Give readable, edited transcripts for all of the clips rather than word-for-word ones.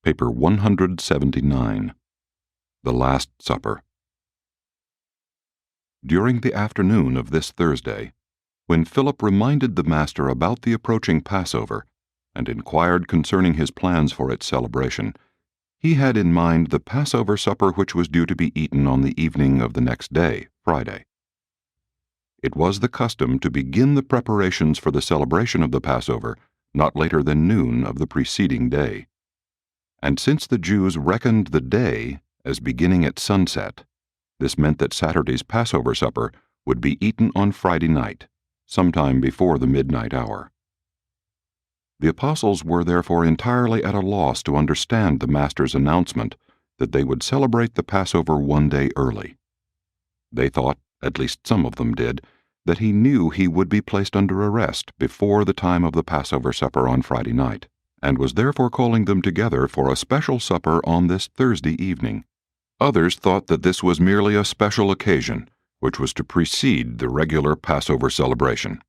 Paper 179. The Last Supper. During the afternoon of this Thursday, when Philip reminded the Master about the approaching Passover and inquired concerning his plans for its celebration, he had in mind the Passover supper which was due to be eaten on the evening of the next day, Friday. It was the custom to begin the preparations for the celebration of the Passover not later than noon of the preceding day. And since the Jews reckoned the day as beginning at sunset, this meant that Saturday's Passover supper would be eaten on Friday night, sometime before the midnight hour. The apostles were therefore entirely at a loss to understand the Master's announcement that they would celebrate the Passover one day early. They thought, at least some of them did, that he knew he would be placed under arrest before the time of the Passover supper on Friday night, and was therefore calling them together for a special supper on this Thursday evening. Others thought that this was merely a special occasion, which was to precede the regular Passover celebration.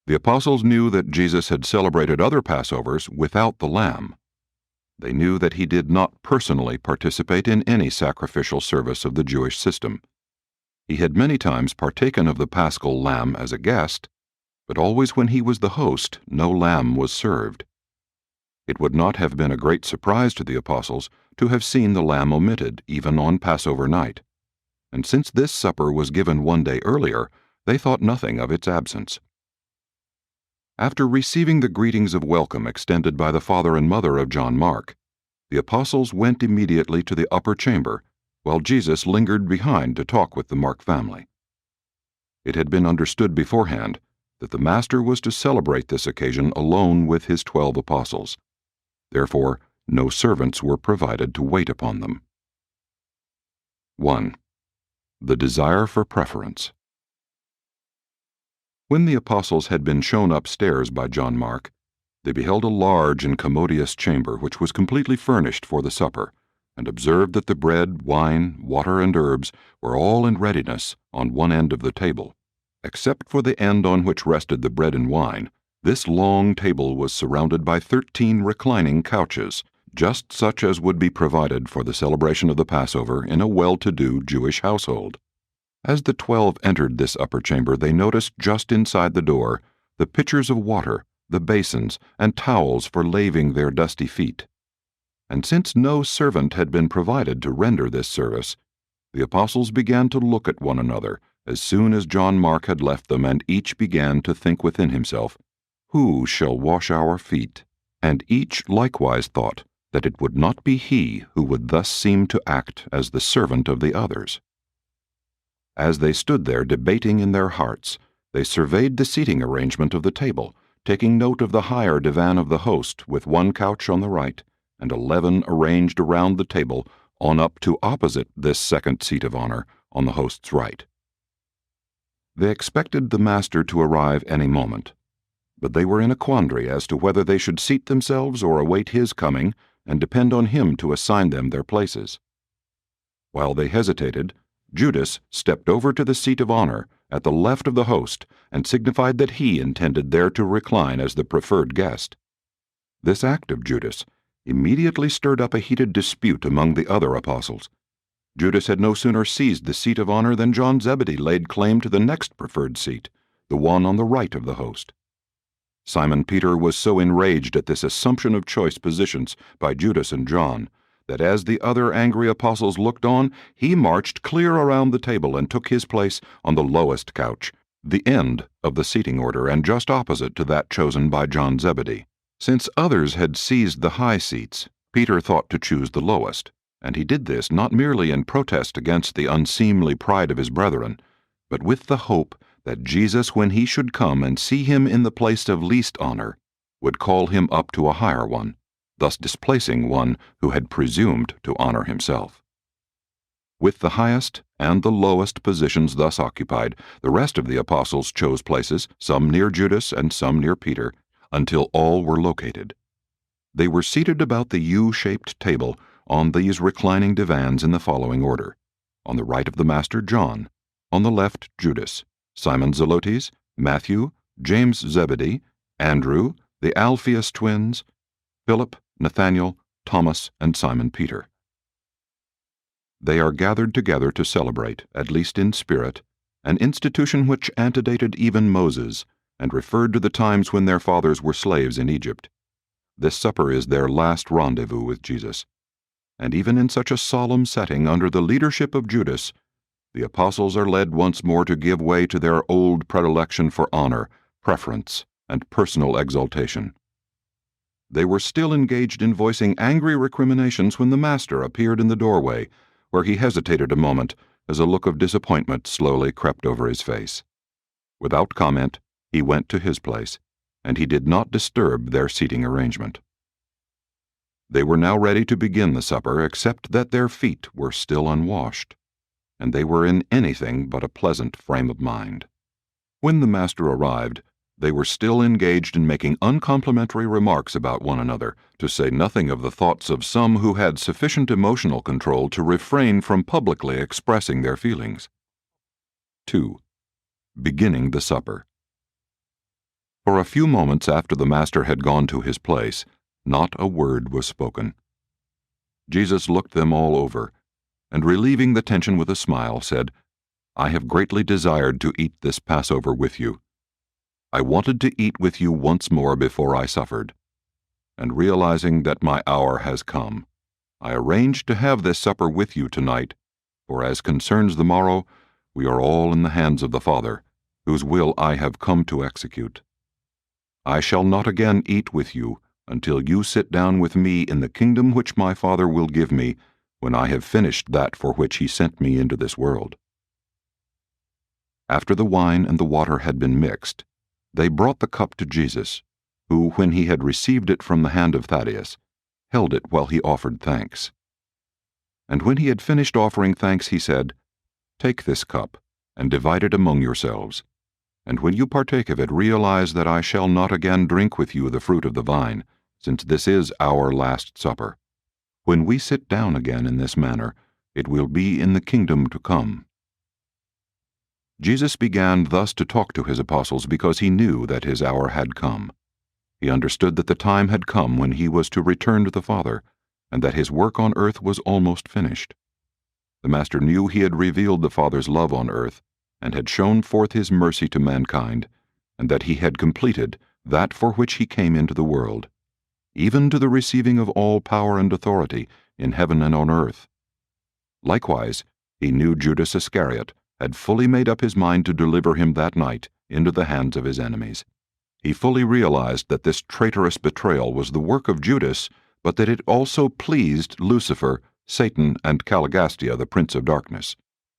The apostles knew that Jesus had celebrated other Passovers without the lamb. They knew that he did not personally participate in any sacrificial service of the Jewish system. He had many times partaken of the paschal lamb as a guest, but always when he was the host, no lamb was served. It would not have been a great surprise to the apostles to have seen the lamb omitted even on Passover night, and since this supper was given one day earlier, they thought nothing of its absence. After receiving the greetings of welcome extended by the father and mother of John Mark, the apostles went immediately to the upper chamber, while Jesus lingered behind to talk with the Mark family. It had been understood beforehand that the Master was to celebrate this occasion alone with his 12 apostles. Therefore, no servants were provided to wait upon them. 1. The desire for preference. When the apostles had been shown upstairs by John Mark, they beheld a large and commodious chamber which was completely furnished for the supper, and observed that the bread, wine, water, and herbs were all in readiness on one end of the table. Except for the end on which rested the bread and wine, this long table was surrounded by 13 reclining couches, just such as would be provided for the celebration of the Passover in a well-to-do Jewish household. As the 12 entered this upper chamber, they noticed just inside the door the pitchers of water, the basins, and towels for laving their dusty feet. And since no servant had been provided to render this service, the apostles began to look at one another as soon as John Mark had left them, and each began to think within himself, "Who shall wash our feet?" And each likewise thought that it would not be he who would thus seem to act as the servant of the others. As they stood there debating in their hearts, they surveyed the seating arrangement of the table, taking note of the higher divan of the host with one couch on the right, and 11 arranged around the table on up to opposite this second seat of honor on the host's right. They expected the Master to arrive any moment, but they were in a quandary as to whether they should seat themselves or await his coming and depend on him to assign them their places. While they hesitated, Judas stepped over to the seat of honor at the left of the host and signified that he intended there to recline as the preferred guest. This act of Judas immediately stirred up a heated dispute among the other apostles. Judas had no sooner seized the seat of honor than John Zebedee laid claim to the next preferred seat, the one on the right of the host. Simon Peter was so enraged at this assumption of choice positions by Judas and John that as the other angry apostles looked on, he marched clear around the table and took his place on the lowest couch, the end of the seating order and just opposite to that chosen by John Zebedee. Since others had seized the high seats, Peter thought to choose the lowest, and he did this not merely in protest against the unseemly pride of his brethren, but with the hope that Jesus, when he should come and see him in the place of least honor, would call him up to a higher one, thus displacing one who had presumed to honor himself. With the highest and the lowest positions thus occupied, the rest of the apostles chose places, some near Judas and some near Peter, until all were located. They were seated about the U-shaped table on these reclining divans in the following order: on the right of the Master, John; on the left, Judas; Simon Zelotes, Matthew, James Zebedee, Andrew, the Alphaeus twins, Philip, Nathanael, Thomas and Simon Peter. They are gathered together to celebrate, at least in spirit, an institution which antedated even Moses and referred to the times when their fathers were slaves in Egypt. This supper is their last rendezvous with Jesus. And even in such a solemn setting, under the leadership of Judas, the apostles are led once more to give way to their old predilection for honor, preference, and personal exaltation. They were still engaged in voicing angry recriminations when the Master appeared in the doorway, where he hesitated a moment as a look of disappointment slowly crept over his face. Without comment, he went to his place, and he did not disturb their seating arrangement. They were now ready to begin the supper, except that their feet were still unwashed, and they were in anything but a pleasant frame of mind. When the Master arrived, they were still engaged in making uncomplimentary remarks about one another, to say nothing of the thoughts of some who had sufficient emotional control to refrain from publicly expressing their feelings. 2. Beginning the supper. For a few moments after the Master had gone to his place, not a word was spoken. Jesus looked them all over, and relieving the tension with a smile, said, "I have greatly desired to eat this Passover with you. I wanted to eat with you once more before I suffered, and realizing that my hour has come, I arranged to have this supper with you tonight, for as concerns the morrow, we are all in the hands of the Father, whose will I have come to execute. I shall not again eat with you until you sit down with me in the kingdom which my Father will give me when I have finished that for which he sent me into this world." After the wine and the water had been mixed, they brought the cup to Jesus, who, when he had received it from the hand of Thaddeus, held it while he offered thanks. And when he had finished offering thanks, he said, "Take this cup, and divide it among yourselves. And when you partake of it, realize that I shall not again drink with you the fruit of the vine, since this is our last supper. When we sit down again in this manner, it will be in the kingdom to come." Jesus began thus to talk to his apostles because he knew that his hour had come. He understood that the time had come when he was to return to the Father, and that his work on earth was almost finished. The Master knew he had revealed the Father's love on earth, and had shown forth his mercy to mankind, and that he had completed that for which he came into the world, even to the receiving of all power and authority in heaven and on earth. Likewise, he knew Judas Iscariot had fully made up his mind to deliver him that night into the hands of his enemies. He fully realized that this traitorous betrayal was the work of Judas, but that it also pleased Lucifer, Satan, and Caligastia, the prince of darkness.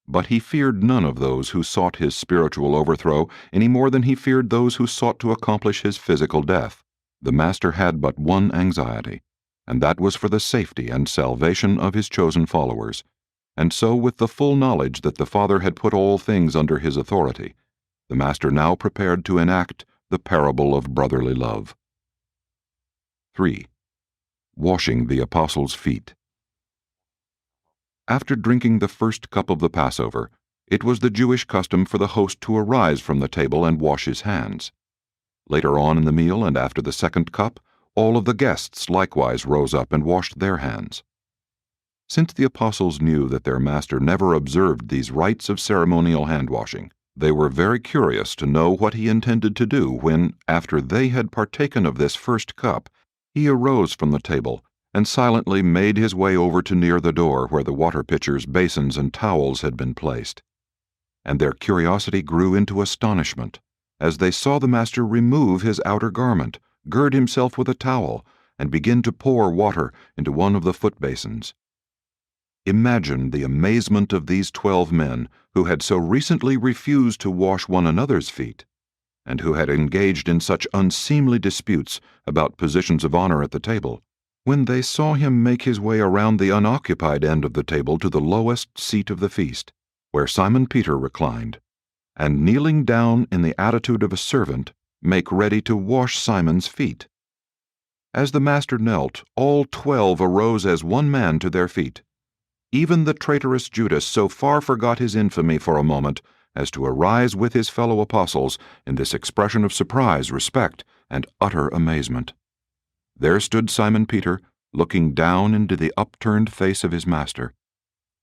But he feared none of those who sought his spiritual overthrow any more than he feared those who sought to accomplish his physical death. The Master had but one anxiety, and that was for the safety and salvation of his chosen followers. And so, with the full knowledge that the Father had put all things under his authority, the Master now prepared to enact the parable of brotherly love. 3. Washing the apostles' feet. After drinking the first cup of the Passover, it was the Jewish custom for the host to arise from the table and wash his hands. Later on in the meal and after the second cup, all of the guests likewise rose up and washed their hands. Since the apostles knew that their Master never observed these rites of ceremonial hand-washing, they were very curious to know what he intended to do when, after they had partaken of this first cup, he arose from the table and silently made his way over to near the door where the water pitchers, basins, and towels had been placed. And their curiosity grew into astonishment as they saw the Master remove his outer garment, gird himself with a towel, and begin to pour water into one of the foot basins. Imagine the amazement of these 12 men who had so recently refused to wash one another's feet, and who had engaged in such unseemly disputes about positions of honor at the table, when they saw him make his way around the unoccupied end of the table to the lowest seat of the feast, where Simon Peter reclined, and kneeling down in the attitude of a servant, make ready to wash Simon's feet. As the Master knelt, all 12 arose as one man to their feet. Even the traitorous Judas so far forgot his infamy for a moment as to arise with his fellow apostles in this expression of surprise, respect, and utter amazement. There stood Simon Peter, looking down into the upturned face of his master.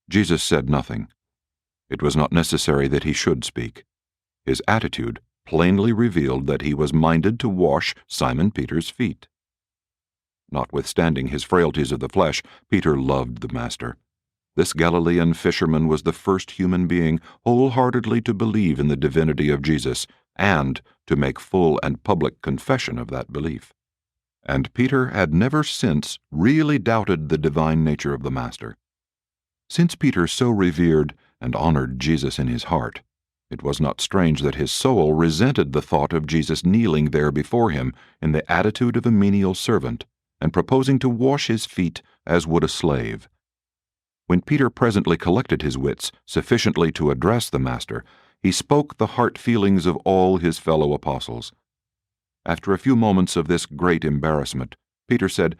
Jesus said nothing. It was not necessary that he should speak. His attitude plainly revealed that he was minded to wash Simon Peter's feet. Notwithstanding his frailties of the flesh, Peter loved the Master. This Galilean fisherman was the first human being wholeheartedly to believe in the divinity of Jesus and to make full and public confession of that belief. And Peter had never since really doubted the divine nature of the Master. Since Peter so revered and honored Jesus in his heart, it was not strange that his soul resented the thought of Jesus kneeling there before him in the attitude of a menial servant and proposing to wash his feet as would a slave. When Peter presently collected his wits sufficiently to address the Master, he spoke the heart feelings of all his fellow apostles. After a few moments of this great embarrassment, Peter said,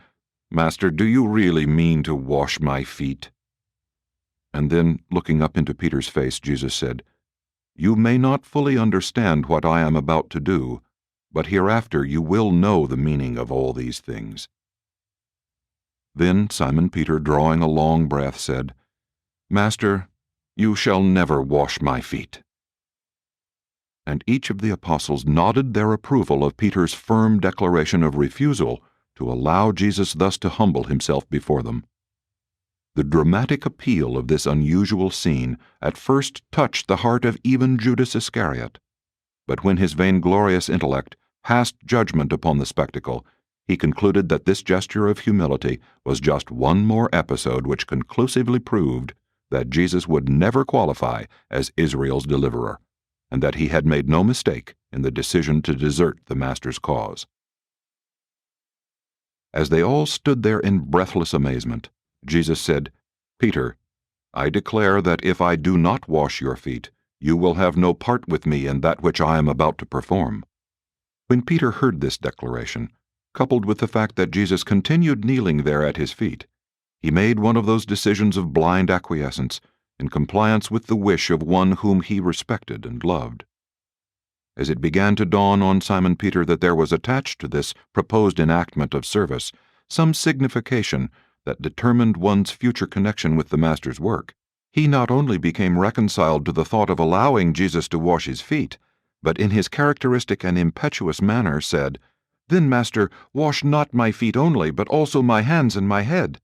"Master, do you really mean to wash my feet?" And then, looking up into Peter's face, Jesus said, "You may not fully understand what I am about to do, but hereafter you will know the meaning of all these things." Then Simon Peter, drawing a long breath, said, "Master, you shall never wash my feet." And each of the apostles nodded their approval of Peter's firm declaration of refusal to allow Jesus thus to humble himself before them. The dramatic appeal of this unusual scene at first touched the heart of even Judas Iscariot, but when his vainglorious intellect passed judgment upon the spectacle, he concluded that this gesture of humility was just one more episode which conclusively proved that Jesus would never qualify as Israel's deliverer, and that he had made no mistake in the decision to desert the Master's cause. As they all stood there in breathless amazement, Jesus said, "Peter, I declare that if I do not wash your feet, you will have no part with me in that which I am about to perform." When Peter heard this declaration, coupled with the fact that Jesus continued kneeling there at his feet, he made one of those decisions of blind acquiescence, in compliance with the wish of one whom he respected and loved. As it began to dawn on Simon Peter that there was attached to this proposed enactment of service some signification that determined one's future connection with the Master's work, he not only became reconciled to the thought of allowing Jesus to wash his feet, but in his characteristic and impetuous manner said, "Then, Master, wash not my feet only, but also my hands and my head."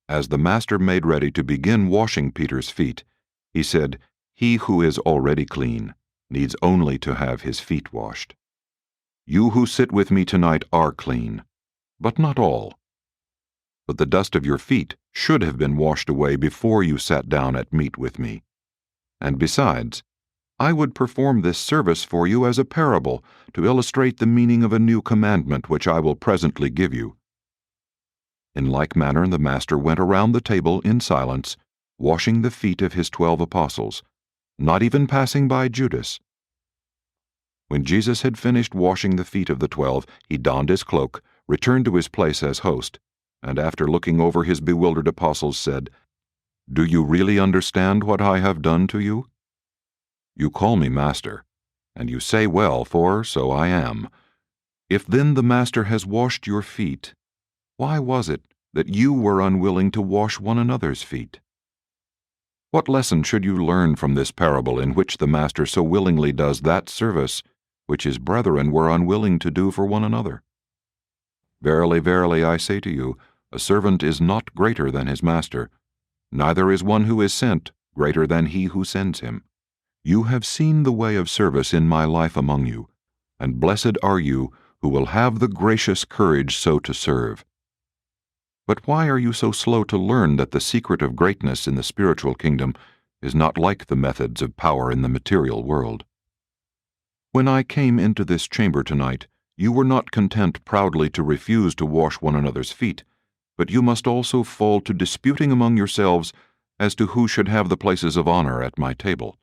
As the Master made ready to begin washing Peter's feet, he said, "He who is already clean needs only to have his feet washed. You who sit with me tonight are clean, but not all. But the dust of your feet should have been washed away before you sat down at meat with me. And besides, I would perform this service for you as a parable to illustrate the meaning of a new commandment which I will presently give you." In like manner the Master went around the table in silence, washing the feet of his 12 apostles, not even passing by Judas. When Jesus had finished washing the feet of the 12, he donned his cloak, returned to his place as host, and after looking over his bewildered apostles said, "Do you really understand what I have done to you? You call me Master, and you say well, for so I am. If then the Master has washed your feet, why was it that you were unwilling to wash one another's feet? What lesson should you learn from this parable in which the Master so willingly does that service which his brethren were unwilling to do for one another? Verily, verily, I say to you, a servant is not greater than his master, neither is one who is sent greater than he who sends him. You have seen the way of service in my life among you, and blessed are you who will have the gracious courage so to serve. But why are you so slow to learn that the secret of greatness in the spiritual kingdom is not like the methods of power in the material world? When I came into this chamber tonight, you were not content proudly to refuse to wash one another's feet, but you must also fall to disputing among yourselves as to who should have the places of honor at my table.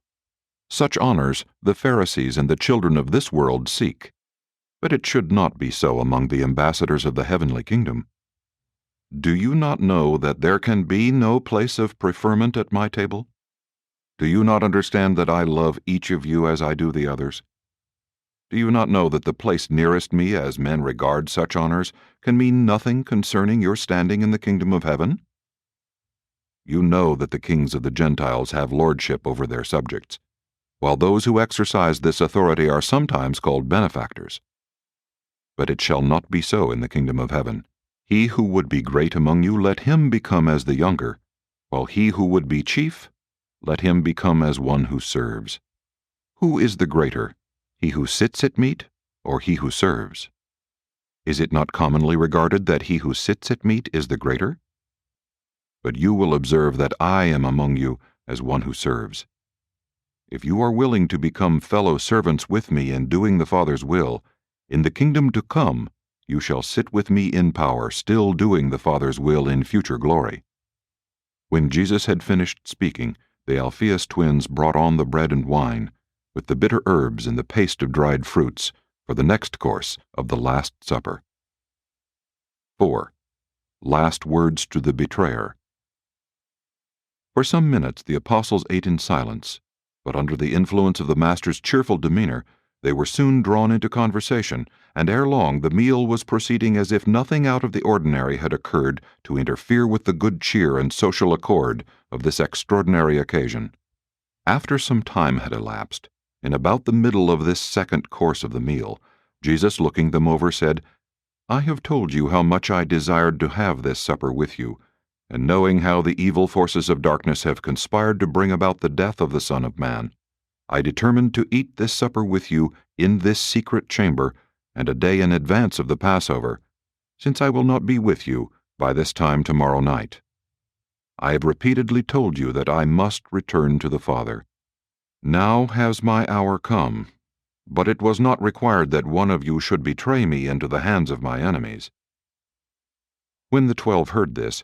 Such honors the Pharisees and the children of this world seek, but it should not be so among the ambassadors of the heavenly kingdom. Do you not know that there can be no place of preferment at my table? Do you not understand that I love each of you as I do the others? Do you not know that the place nearest me, as men regard such honors, can mean nothing concerning your standing in the kingdom of heaven? You know that the kings of the Gentiles have lordship over their subjects, while those who exercise this authority are sometimes called benefactors. But it shall not be so in the kingdom of heaven. He who would be great among you, let him become as the younger, while he who would be chief, let him become as one who serves. Who is the greater, he who sits at meat, or he who serves? Is it not commonly regarded that he who sits at meat is the greater? But you will observe that I am among you as one who serves. If you are willing to become fellow servants with me in doing the Father's will, in the kingdom to come you shall sit with me in power, still doing the Father's will in future glory." When Jesus had finished speaking, the Alphaeus twins brought on the bread and wine, with the bitter herbs and the paste of dried fruits, for the next course of the Last Supper. 4. Last words to the betrayer. For some minutes the apostles ate in silence, but under the influence of the Master's cheerful demeanor, they were soon drawn into conversation, and ere long the meal was proceeding as if nothing out of the ordinary had occurred to interfere with the good cheer and social accord of this extraordinary occasion. After some time had elapsed, in about the middle of this second course of the meal, Jesus, looking them over, said, "I have told you how much I desired to have this supper with you, and knowing how the evil forces of darkness have conspired to bring about the death of the Son of Man, I determined to eat this supper with you in this secret chamber, and a day in advance of the Passover, since I will not be with you by this time tomorrow night. I have repeatedly told you that I must return to the Father. Now has my hour come, but it was not required that one of you should betray me into the hands of my enemies." When the 12 heard this,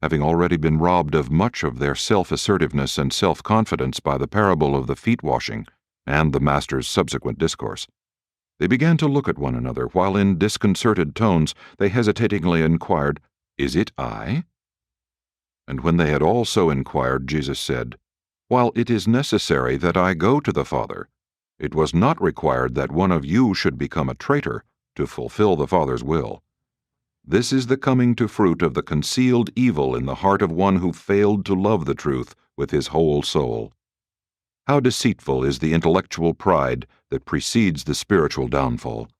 having already been robbed of much of their self-assertiveness and self-confidence by the parable of the feet-washing and the Master's subsequent discourse, they began to look at one another, while in disconcerted tones they hesitatingly inquired, "Is it I?" And when they had all so inquired, Jesus said, "While it is necessary that I go to the Father, it was not required that one of you should become a traitor to fulfill the Father's will. This is the coming to fruit of the concealed evil in the heart of one who failed to love the truth with his whole soul. How deceitful is the intellectual pride that precedes the spiritual downfall.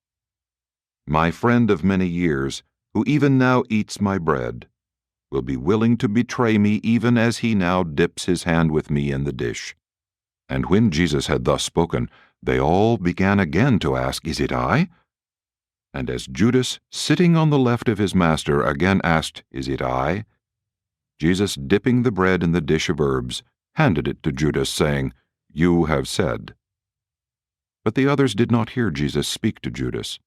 My friend of many years, who even now eats my bread, will be willing to betray me even as he now dips his hand with me in the dish." And when Jesus had thus spoken, they all began again to ask, "Is it I?" And as Judas, sitting on the left of his Master, again asked, "Is it I?" Jesus, dipping the bread in the dish of herbs, handed it to Judas, saying, "You have said." But the others did not hear Jesus speak to Judas.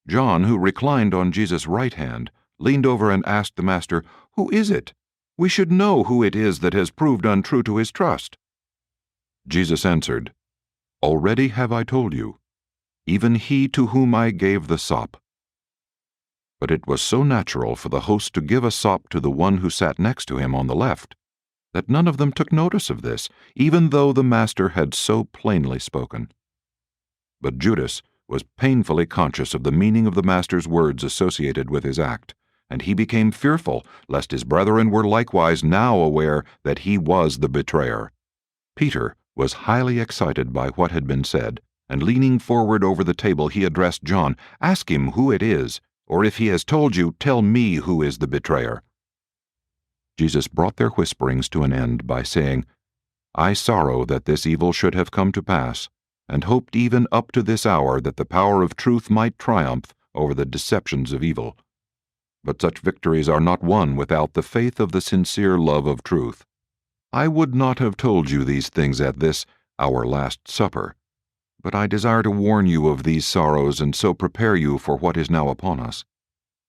John, who reclined on Jesus' right hand, leaned over and asked the Master, "Who is it? We should know who it is that has proved untrue to his trust." Jesus answered, "Already have I told you, even he to whom I gave the sop." But it was so natural for the host to give a sop to the one who sat next to him on the left, that none of them took notice of this, even though the Master had so plainly spoken. But Judas was painfully conscious of the meaning of the Master's words associated with his act, and he became fearful lest his brethren were likewise now aware that he was the betrayer. Peter was highly excited by what had been said, and leaning forward over the table he addressed John, "Ask him who it is, or if he has told you, tell me who is the betrayer." Jesus brought their whisperings to an end by saying, "I sorrow that this evil should have come to pass, and hoped even up to this hour that the power of truth might triumph over the deceptions of evil. But such victories are not won without the faith of the sincere love of truth. I would not have told you these things at this, our Last Supper, but I desire to warn you of these sorrows and so prepare you for what is now upon us.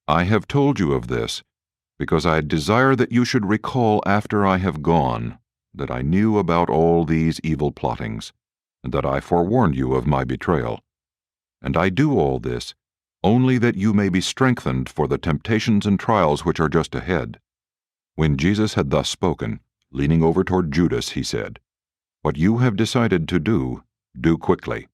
I have told you of this, because I desire that you should recall after I have gone that I knew about all these evil plottings, and that I forewarned you of my betrayal. And I do all this only that you may be strengthened for the temptations and trials which are just ahead." When Jesus had thus spoken, leaning over toward Judas, he said, "What you have decided to do, do quickly."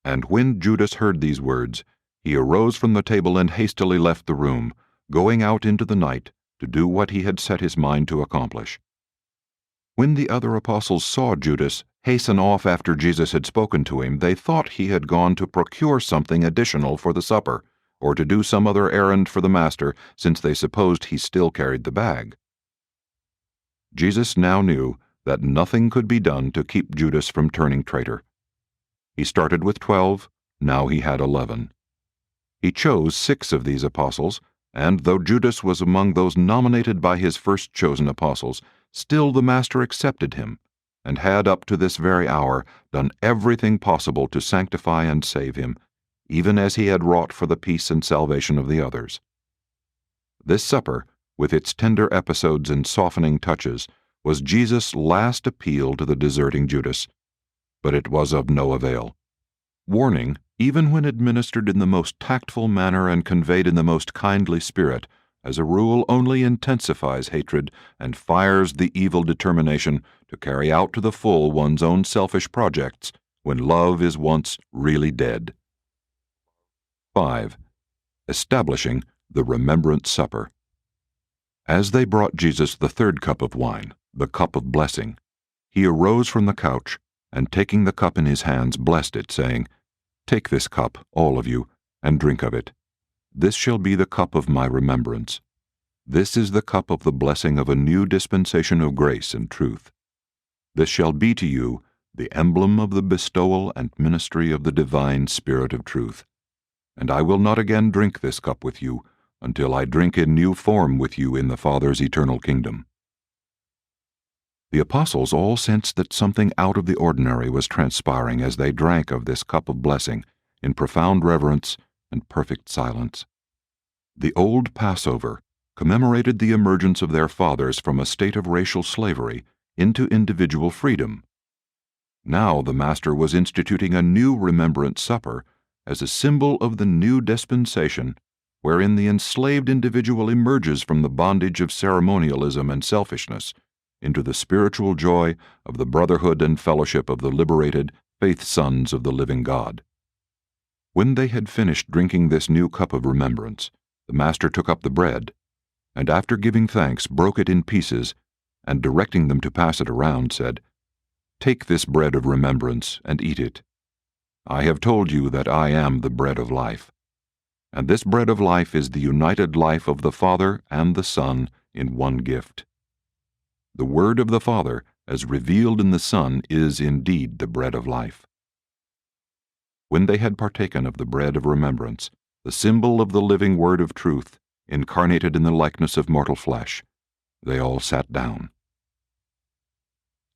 And when Judas heard these words, he arose from the table and hastily left the room, going out into the night to do what he had set his mind to accomplish. When the other apostles saw Judas hasten off after Jesus had spoken to him, they thought he had gone to procure something additional for the supper, or to do some other errand for the master, since they supposed he still carried the bag. Jesus now knew that nothing could be done to keep Judas from turning traitor. He started with 12, now he had 11. He chose 6 of these apostles, and though Judas was among those nominated by his first chosen apostles, still the Master accepted him, and had up to this very hour done everything possible to sanctify and save him, even as he had wrought for the peace and salvation of the others. This supper, with its tender episodes and softening touches, was Jesus' last appeal to the deserting Judas, but it was of no avail. Warning, even when administered in the most tactful manner and conveyed in the most kindly spirit, as a rule only intensifies hatred and fires the evil determination to carry out to the full one's own selfish projects when love is once really dead. 5. Establishing the Remembrance Supper. As they brought Jesus the 3rd cup of wine, the cup of blessing, he arose from the couch, and taking the cup in his hands blessed it, saying, "Take this cup, all of you, and drink of it. This shall be the cup of my remembrance. This is the cup of the blessing of a new dispensation of grace and truth. This shall be to you the emblem of the bestowal and ministry of the divine Spirit of truth. And I will not again drink this cup with you until I drink in new form with you in the Father's eternal kingdom." The apostles all sensed that something out of the ordinary was transpiring as they drank of this cup of blessing in profound reverence and perfect silence. The old Passover commemorated the emergence of their fathers from a state of racial slavery into individual freedom. Now the Master was instituting a new remembrance supper as a symbol of the new dispensation wherein the enslaved individual emerges from the bondage of ceremonialism and selfishness into the spiritual joy of the brotherhood and fellowship of the liberated faith sons of the living God. When they had finished drinking this new cup of remembrance, the Master took up the bread, and after giving thanks broke it in pieces, and directing them to pass it around, said, "Take this bread of remembrance and eat it. I have told you that I am the bread of life. And this bread of life is the united life of the Father and the Son in one gift. The Word of the Father, as revealed in the Son, is indeed the bread of life." When they had partaken of the bread of remembrance, the symbol of the living Word of truth, incarnated in the likeness of mortal flesh, they all sat down.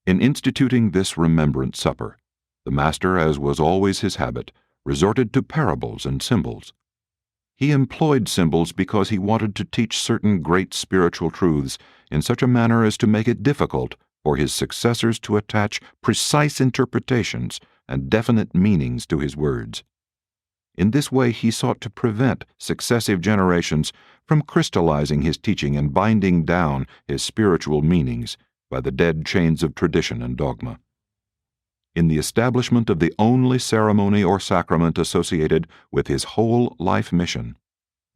In instituting this remembrance supper, the Master, as was always his habit, resorted to parables and symbols. He employed symbols because he wanted to teach certain great spiritual truths in such a manner as to make it difficult for his successors to attach precise interpretations and definite meanings to his words. In this way he sought to prevent successive generations from crystallizing his teaching and binding down his spiritual meanings by the dead chains of tradition and dogma. In the establishment of the only ceremony or sacrament associated with his whole life mission,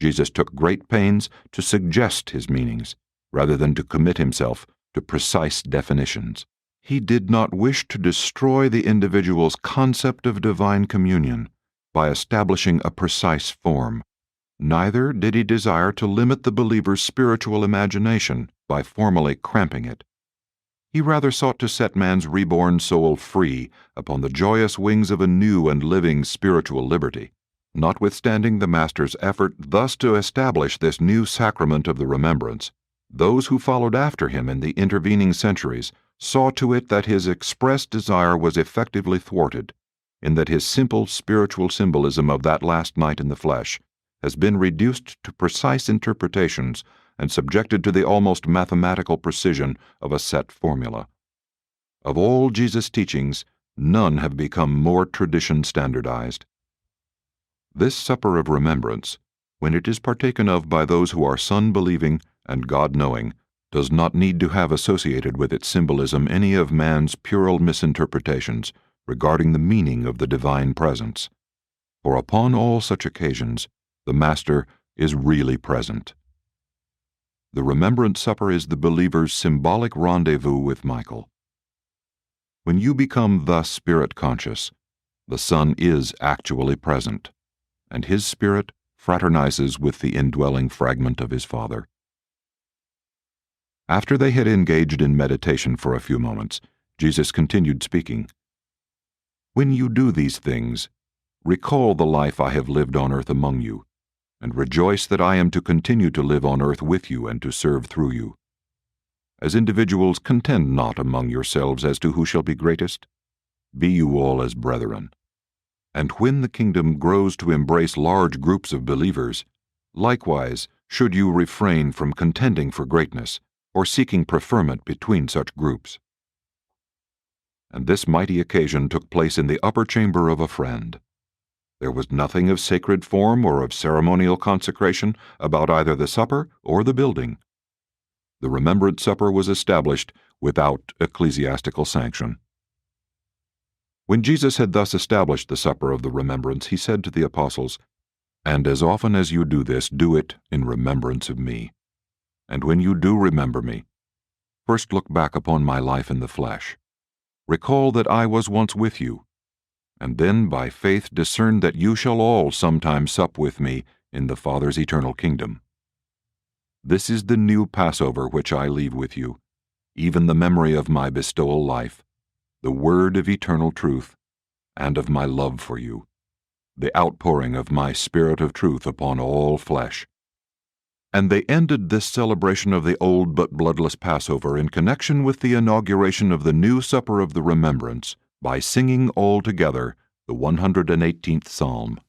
Jesus took great pains to suggest his meanings, rather than to commit himself to precise definitions. He did not wish to destroy the individual's concept of divine communion by establishing a precise form. Neither did he desire to limit the believer's spiritual imagination by formally cramping it. He rather sought to set man's reborn soul free upon the joyous wings of a new and living spiritual liberty. Notwithstanding the Master's effort thus to establish this new sacrament of the remembrance, those who followed after him in the intervening centuries saw to it that his expressed desire was effectively thwarted, in that his simple spiritual symbolism of that last night in the flesh has been reduced to precise interpretations and subjected to the almost mathematical precision of a set formula. Of all Jesus' teachings, none have become more tradition standardized. This supper of remembrance, when it is partaken of by those who are Son-believing and God-knowing, does not need to have associated with its symbolism any of man's puerile misinterpretations regarding the meaning of the divine presence. for upon all such occasions the Master is really present. The Remembrance Supper is the believer's symbolic rendezvous with Michael. When you become thus Spirit-conscious, the Son is actually present, and His Spirit fraternizes with the indwelling fragment of His Father. After they had engaged in meditation for a few moments, Jesus continued speaking. When you do these things, recall the life I have lived on earth among you, and rejoice that I am to continue to live on earth with you and to serve through you. As individuals, contend not among yourselves as to who shall be greatest. Be you all as brethren. And when the kingdom grows to embrace large groups of believers, likewise should you refrain from contending for greatness, or seeking preferment between such groups. And this mighty occasion took place in the upper chamber of a friend. There was nothing of sacred form or of ceremonial consecration about either the supper or the building. The Remembrance Supper was established without ecclesiastical sanction. When Jesus had thus established the supper of the remembrance, He said to the apostles, "And as often as you do this, do it in remembrance of me. And when you do remember me, first look back upon my life in the flesh. Recall that I was once with you, and then by faith discern that you shall all sometime sup with me in the Father's eternal kingdom. This is the new Passover which I leave with you, even the memory of my bestowal life, the word of eternal truth, and of my love for you, the outpouring of my Spirit of truth upon all flesh." And they ended this celebration of the old but bloodless Passover in connection with the inauguration of the new Supper of the Remembrance by singing all together the 118th Psalm.